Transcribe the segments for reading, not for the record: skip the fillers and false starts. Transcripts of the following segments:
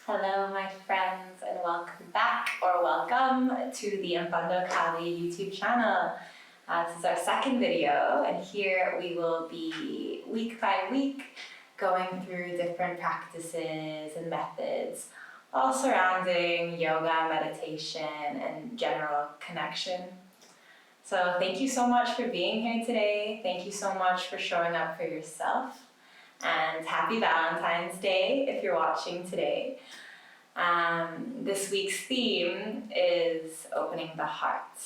Hello my friends and welcome back or welcome to the Imfundo YouTube channel. This is our second video and here we will be week by week going through different practices and methods all surrounding yoga, meditation and general connection. So thank you so much for being here today. Thank you so much for showing up for yourself. And happy Valentine's Day if you're watching today. This week's theme is opening the heart.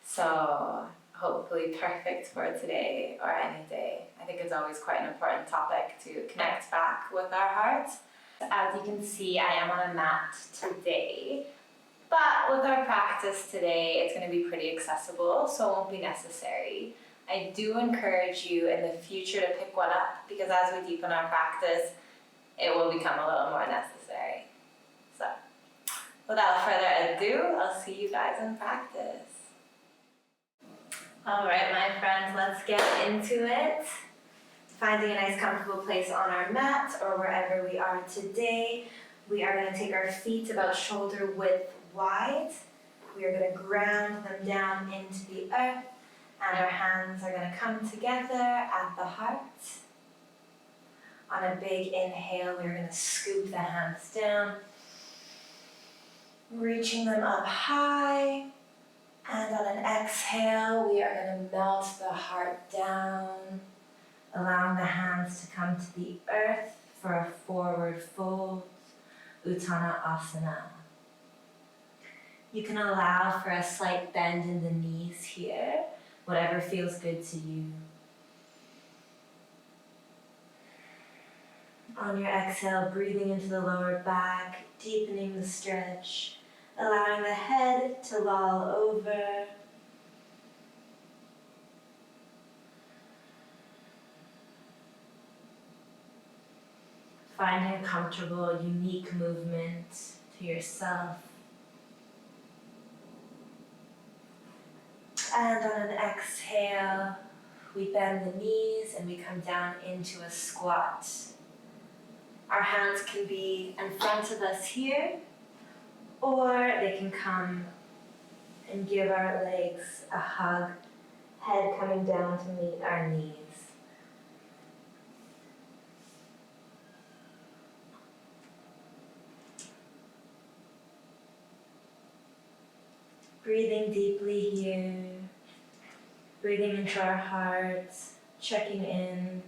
So hopefully perfect for today or any day. I think it's always quite an important topic to connect back with our hearts. As you can see, I am on a mat today, but with our practice today, it's going to be pretty accessible, so it won't be necessary. I do encourage you in the future to pick one up because as we deepen our practice, it will become a little more necessary. So, without further ado, I'll see you guys in practice. All right, my friends, let's get into it. Finding a nice comfortable place on our mat or wherever we are today, we are going to take our feet about shoulder width wide. We are going to ground them down into the earth. And our hands are going to come together at the heart. On a big inhale, we're going to scoop the hands down, reaching them up high. And on an exhale, we are going to melt the heart down, allowing the hands to come to the earth for a forward fold, Uttanasana. You can allow for a slight bend in the knees here. Whatever feels good to you. On your exhale, breathing into the lower back, deepening the stretch, allowing the head to loll over. Finding a comfortable, unique movement to yourself. And on an exhale, we bend the knees and we come down into a squat. Our hands can be in front of us here, or they can come and give our legs a hug, head coming down to meet our knees. Breathing deeply here. Breathing into our hearts, checking in.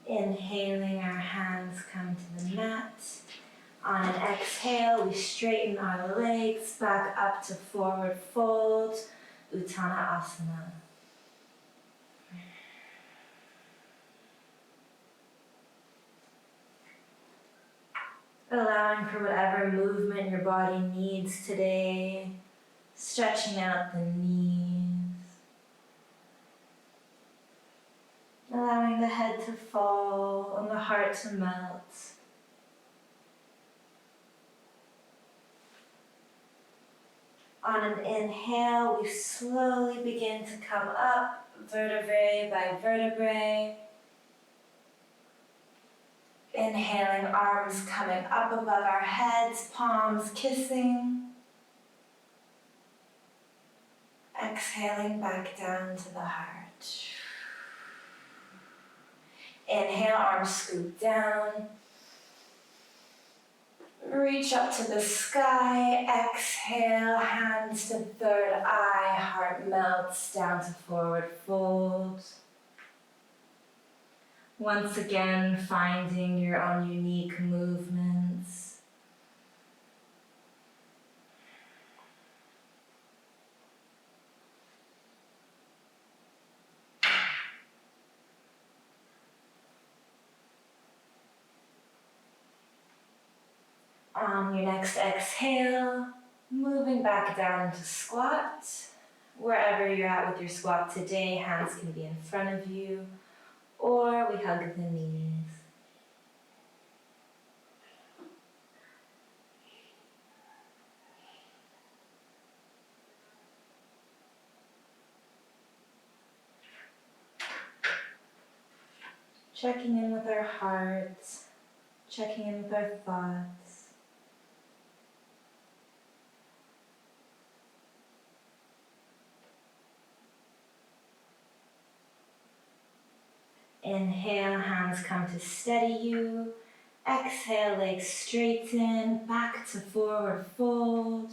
Inhaling, our hands come to the mat. On an exhale, we straighten our legs back up to forward fold, Uttanasana. Allowing for whatever movement your body needs today, stretching out the knees, allowing the head to fall and the heart to melt. On an inhale, we slowly begin to come up, vertebrae by vertebrae. Inhaling, arms coming up above our heads, palms kissing. Exhaling back down to the heart. Inhale, arms scoop down. Reach up to the sky. Exhale, hands to third eye, heart melts down to forward fold. Once again, finding your own unique movements. On your next exhale, moving back down to squat. Wherever you're at with your squat today, hands can be in front of you. Or we hug the knees. checking in with our hearts, checking in with our thoughts. Inhale, hands come to steady you. Exhale, legs straighten, back to forward fold.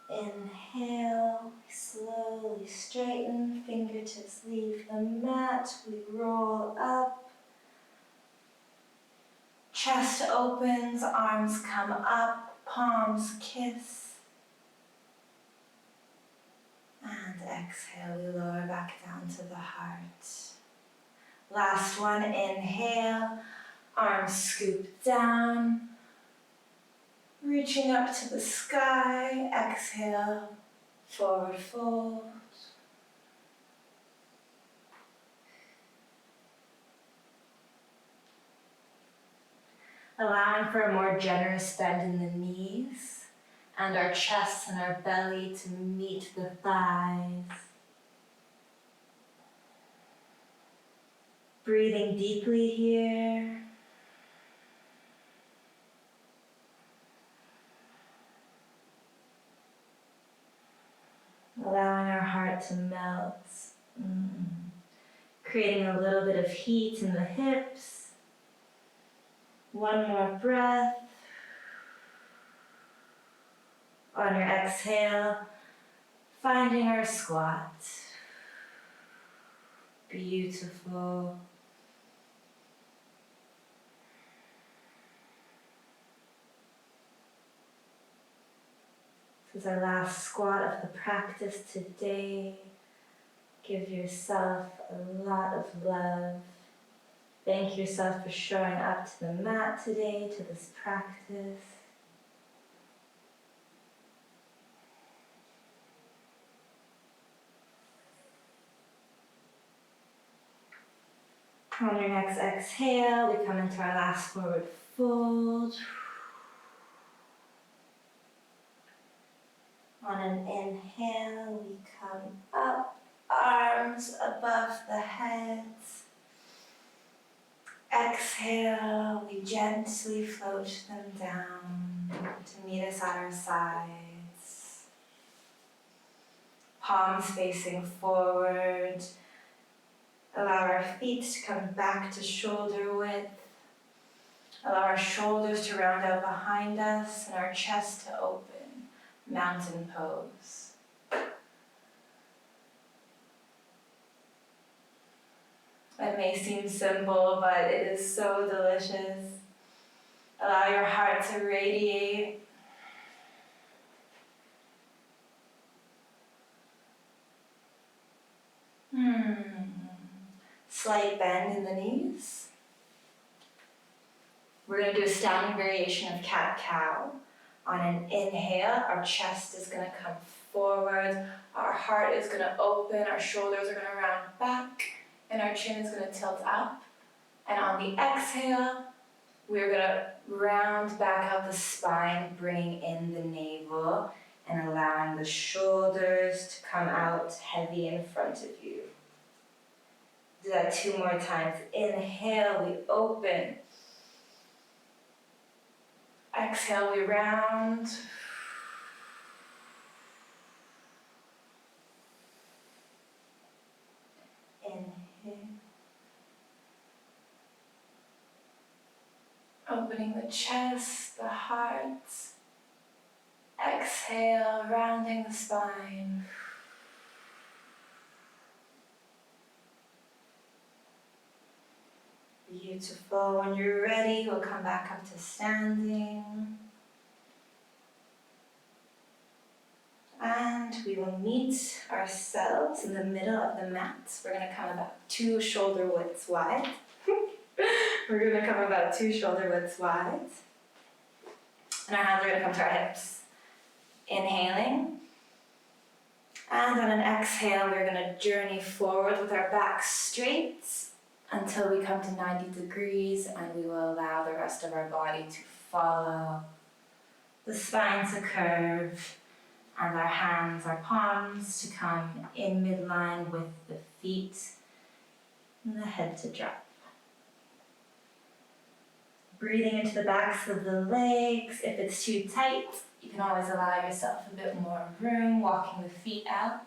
Inhale, slowly straighten, fingertips leave the mat, we roll up. Chest opens, arms come up, palms kiss. And exhale, we lower back down to the heart. Last one, inhale, arms scoop down. Reaching up to the sky, exhale, forward fold. Allowing for a more generous bend in the knees and our chest and our belly to meet the thighs. Breathing deeply here. Allowing our heart to melt. Creating a little bit of heat in the hips. One more breath. On your exhale, finding our squat. Beautiful. This is our last squat of the practice today. Give yourself a lot of love. Thank yourself for showing up to the mat today, to this practice. On your next exhale, we come into our last forward fold. On an inhale, we come up, arms above the head. Exhale, we gently float them down to meet us at our sides. Palms facing forward. Allow our feet to come back to shoulder width. Allow our shoulders to round out behind us and our chest to open. Mountain pose. It may seem simple, but it is so delicious. Allow your heart to radiate. Slight bend in the knees. We're going to do a standing variation of cat-cow. On an inhale, our chest is going to come forward, our heart is going to open, our shoulders are going to round back, and our chin is going to tilt up. And on the exhale, we're going to round back out the spine, bringing in the navel, and allowing the shoulders to come out heavy in front of you. Do that 2 more times. Inhale, we open. Exhale, we round. Inhale. Opening the chest, the heart. Exhale, rounding the spine. Beautiful. When you're ready, we'll come back up to standing. And we will meet ourselves in the middle of the mat. We're going to come about 2 shoulder widths wide. We're going to come about 2 shoulder widths wide. And our hands are going to come to our hips. Inhaling. And on an exhale, we're going to journey forward with our back straight. until we come to 90 degrees, and we will allow the rest of our body to follow. The spine to curve, and our hands, our palms to come in midline with the feet, and the head to drop. Breathing into the backs of the legs. If it's too tight, you can always allow yourself a bit more room, walking the feet out,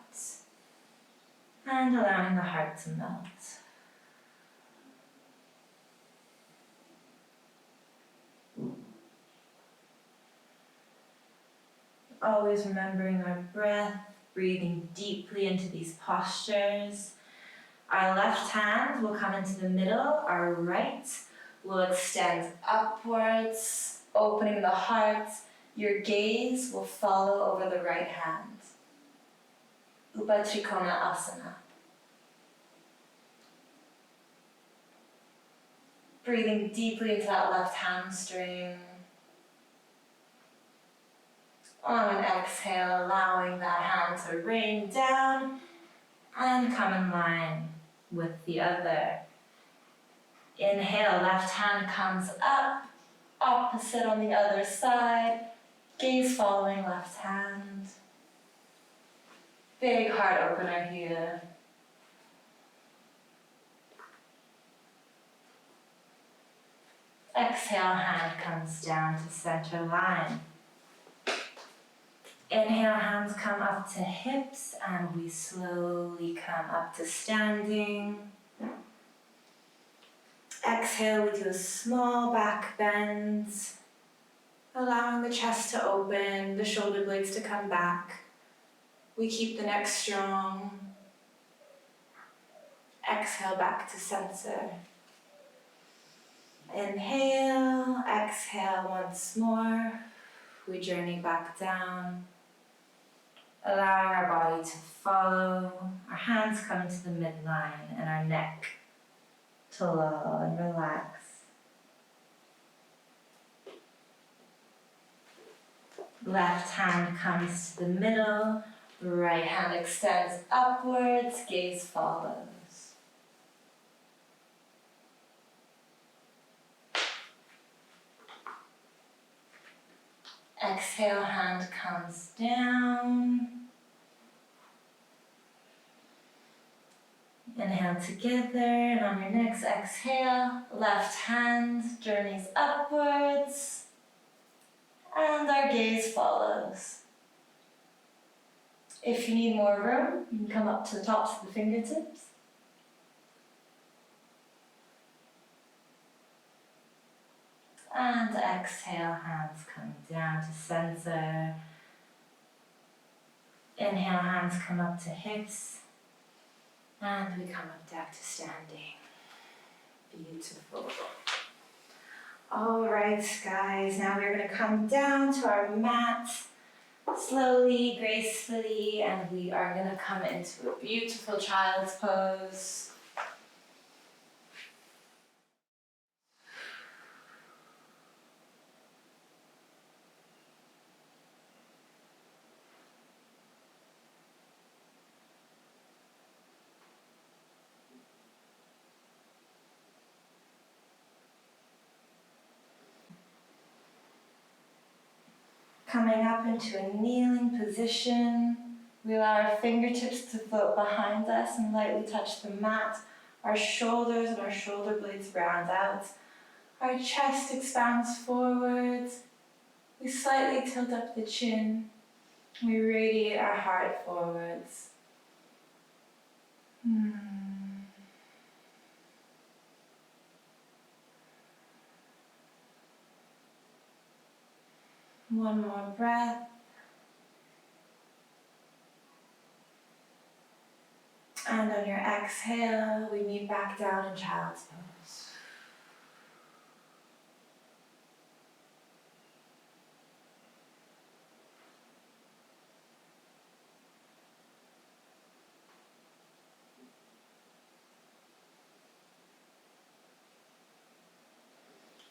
and allowing the heart to melt. Always remembering our breath, breathing deeply into these postures. Our left hand will come into the middle, our right will extend upwards, opening the heart. Your gaze will follow over the right hand. Upatrikona Asana. Breathing deeply into that left hamstring. On an exhale, allowing that hand to rain down and come in line with the other. Inhale, left hand comes up, opposite on the other side, gaze following left hand. Big heart opener here. Exhale, hand comes down to center line. Inhale, hands come up to hips, and we slowly come up to standing. Exhale, we do a small back bend, allowing the chest to open, the shoulder blades to come back. We keep the neck strong. Exhale, back to center. Inhale, exhale once more. We journey back down, allowing our body to follow. Our hands come into the midline and our neck to lull and relax. Left hand comes to the middle, right hand extends upwards, gaze follows. Exhale, hand comes down. Inhale together, and on your next exhale, left hand journeys upwards, and our gaze follows. If you need more room, you can come up to the tops of the fingertips. And exhale, hands come down to center. Inhale, hands come up to hips. And we come up back to standing. Beautiful. All right, guys, now we're going to come down to our mat slowly, gracefully, and we are going to come into a beautiful child's pose. Coming up into a kneeling position, we allow our fingertips to float behind us and lightly touch the mat. Our shoulders and our shoulder blades round out. Our chest expands forwards. We slightly tilt up the chin. We radiate our heart forwards. One more breath. And on your exhale, we meet back down in child's pose.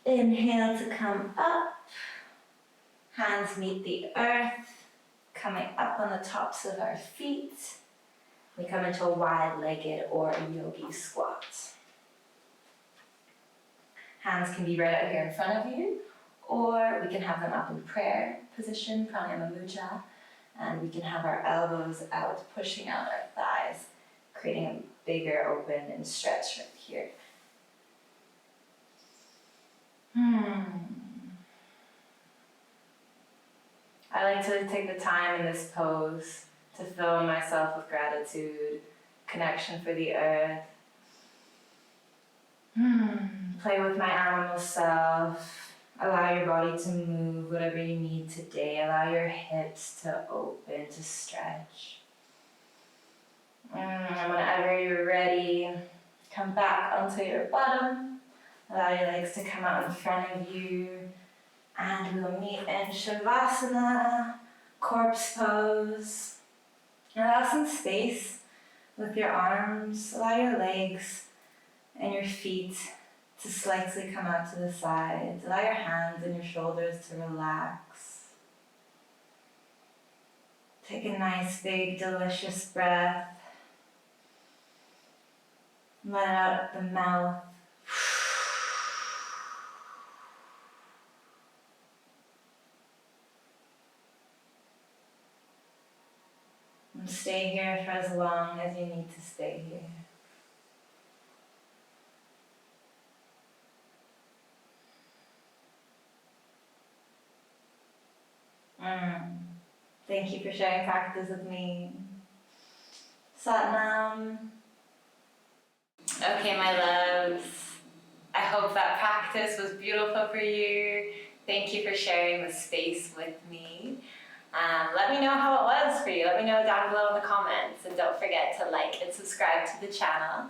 Inhale to come up. Hands meet the earth, coming up on the tops of our feet. We come into a wide-legged or a yogi squat. Hands can be right out here in front of you, or we can have them up in prayer position, pranayama mudra, and we can have our elbows out, pushing out our thighs, creating a bigger open and stretch right here. I like to take the time in this pose to fill myself with gratitude, connection for the earth. Play with my animal self. Allow your body to move whatever you need today. Allow your hips to open, to stretch. And whenever you're ready, come back onto your bottom. Allow your legs to come out in front of you. And we'll meet in Shavasana, corpse pose. Allow some space with your arms. Allow your legs and your feet to slightly come out to the sides. Allow your hands and your shoulders to relax. Take a nice, big, delicious breath. Let it out the mouth. And stay here for as long as you need to stay here. Thank you for sharing practice with me. Satnam. Okay, my loves. I hope that practice was beautiful for you. Thank you for sharing the space with me. Let me know how it was for you. Let me know down below in the comments. And don't forget to like and subscribe to the channel.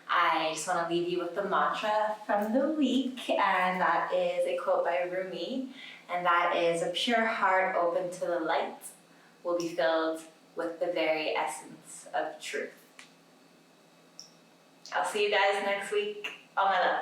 I just want to leave you with the mantra from the week, and that is a quote by Rumi, and that is, a pure heart open to the light will be filled with the very essence of truth. I'll see you guys next week. All my love.